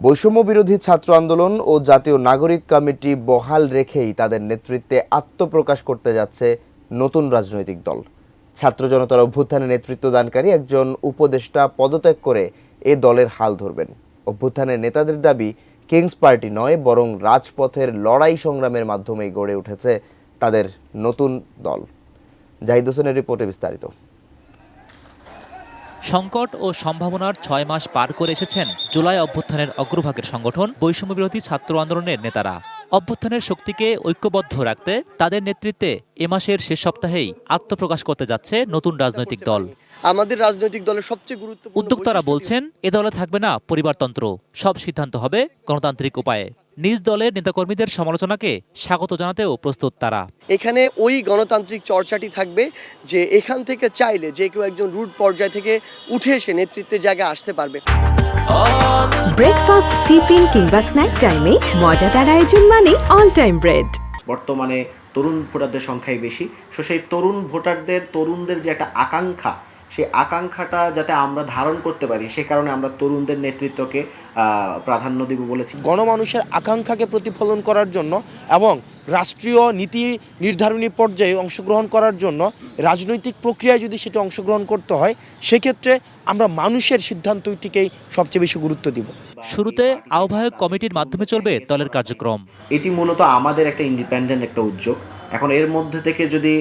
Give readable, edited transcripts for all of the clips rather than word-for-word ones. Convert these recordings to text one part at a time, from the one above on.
বৈষম্য বিরোধী ছাত্র আন্দোলন ও জাতীয় নাগরিক কমিটি বহাল রেখেই তাদের নেতৃত্বে আত্মপ্রকাশ করতে যাচ্ছে নতুন রাজনৈতিক দল। ছাত্র জনতার অভ্যুত্থানে নেতৃত্ব দানকারী একজন উপদেষ্টা পদত্যাগ করে এ দলের হাল ধরবেন। অভ্যুত্থানের নেতাদের দাবি, কিংস পার্টি নয় বরং রাজপথের লড়াই সংগ্রামের মাধ্যমেই গড়ে উঠেছে তাদের নতুন দল। জাহিদ হোসেনের রিপোর্টে বিস্তারিত। সংকট ও সম্ভাবনার ৬ মাস পার করে এসেছেন জুলাই অভ্যুত্থানের অগ্রভাগের সংগঠন বৈষম্য বিরোধী ছাত্র আন্দোলনের নেতারা। অভ্যুত্থানের শক্তিকে ঐক্যবদ্ধ রাখতে তাদের নেতৃত্বে এ মাসের শেষ সপ্তাহেই আত্মপ্রকাশ করতে যাচ্ছে নতুন রাজনৈতিক দল। আমাদের রাজনৈতিক দলের সবচেয়ে গুরুত্বপূর্ণ উদ্যোক্তারা বলছেন, এ দলে থাকবে না পরিবারতন্ত্র, সব সিদ্ধান্ত হবে গণতান্ত্রিক উপায়ে। নিজ দলের নেতাকর্মীদের সমালোচনাকে স্বাগত জানাতেও প্রস্তুত তারা। এখানে ওই গণতান্ত্রিক চর্চাটি থাকবে যে এখান থেকে চাইলে যে কেউ একজন রুট পর্যায় থেকে উঠে এসে নেতৃত্বের জায়গায় আসতে পারবে। ব্রেকফাস্ট, টিফিন কিংবা স্ন্যাক টাইমে মজাদার আয়োজন মানে অল টাইম ব্রেড। বর্তমানে তরুণ ভোটারদের সংখ্যাই বেশি, সেই তরুণদের যে একটা আকাঙ্ক্ষা, সেই আকাঙ্ক্ষাটা যাতে আমরা ধারণ করতে পারি, সে কারণে আমরা তরুণদের নেতৃত্বকে প্রাধান্য দেব বলেছি। গণমানুষের আকাঙ্ক্ষাকে প্রতিফলন করার জন্য এবং রাষ্ট্রীয় নীতি নির্ধারণী পর্যায়ে অংশগ্রহণ করার জন্য রাজনৈতিক প্রক্রিয়ায় যদি সেটা অংশগ্রহণ করতে হয়, সেক্ষেত্রে আমরা মানুষের সিদ্ধান্তটিকেই সবচেয়ে বেশি গুরুত্ব দিব। শুরুতে আহ্বায়ক কমিটির মাধ্যমে চলবে দলের কার্যক্রম। এটি মূলত আমাদের একটা ইন্ডিপেন্ডেন্ট একটা উদ্যোগ। এখন এর মধ্যে থেকে যদি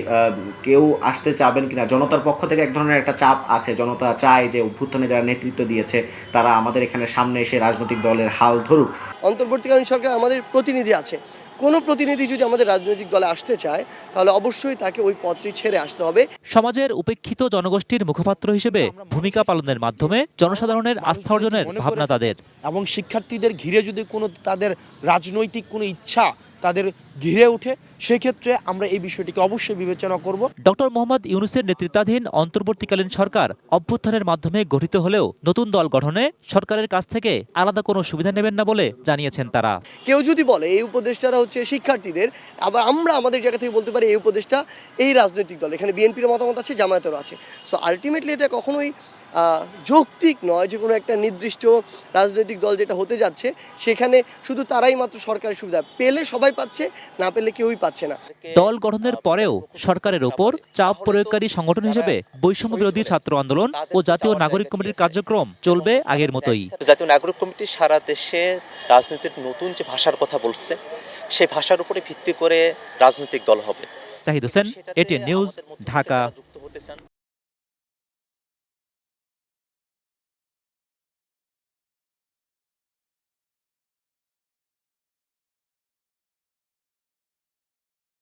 কেউ আসতে চাবেন কিনা, জনতার পক্ষ থেকে এক ধরনের একটা চাপ আছে। জনতা চায় যে অভ্যুত্থানে যারা নেতৃত্ব দিয়েছে তারা আমাদের এখানে সামনে এসে রাজনৈতিক দলের হাল ধরুক। অন্তর্বর্তীকালীন সরকার আমাদের প্রতিনিধি আছে, কোনো প্রতিনিধি যদি আমাদের রাজনৈতিক দলে আসতে চায় তাহলে অবশ্যই তাকে ওই পদটি ছেড়ে আসতে হবে। সমাজের উপেক্ষিত জনগোষ্ঠীর মুখপাত্র হিসেবে ভূমিকা পালনের মাধ্যমে জনসাধারণের আস্থা অর্জনের ভাবনা তাদের। এবং শিক্ষার্থীদের ঘিরে যদি কোনো তাদের রাজনৈতিক কোনো ইচ্ছা তাদের ঘিরে ওঠে, সেক্ষেত্রে আমরা এই বিষয়টিকে অবশ্যই বিবেচনা করব। ডক্টর মোহাম্মদ ইউনূসের নেতৃত্বাধীন অন্তর্বর্তীকালীন সরকার অভ্যুত্থানের মাধ্যমে গঠিত হলেও নতুন দল গঠনে সরকারের কাছ থেকে আলাদা কোনো সুবিধা নেবেন না বলে জানিয়েছেন তারা। কেউ যদি বলে এই উপদেষ্টারা হচ্ছে শিক্ষার্থীদের, আবার আমরা আমাদের জায়গা থেকে বলতে পারি এই উপদেষ্টা এই রাজনৈতিক দল। এখানে বিএনপির মতামত আছে, জামায়াতেরও আছে। সো আলটিমেটলি এটা কখনোই যৌক্তিক নয় যে কোনো একটা নির্দিষ্ট রাজনৈতিক দল যেটা হতে যাচ্ছে সেখানে শুধু তারাই মাত্র সরকারের সুবিধা পেলে সবাই পাচ্ছে, না পেলে কেউই পাচ্ছে না। দল গঠনের পরেও সরকারের ওপর চাপ প্রয়োগকারী সংগঠন হিসেবে বৈষম্য বিরোধী ছাত্র আন্দোলন ও জাতীয় নাগরিক কমিটির কার্যক্রম চলবে আগের মতোই। জাতীয় নাগরিক কমিটি সারা দেশে রাজনীতির নতুন যে ভাষার কথা বলছে, সেই ভাষার উপরে ভিত্তি করে রাজনৈতিক দল হবে। Zahid Hossain, ATN news, Dhaka.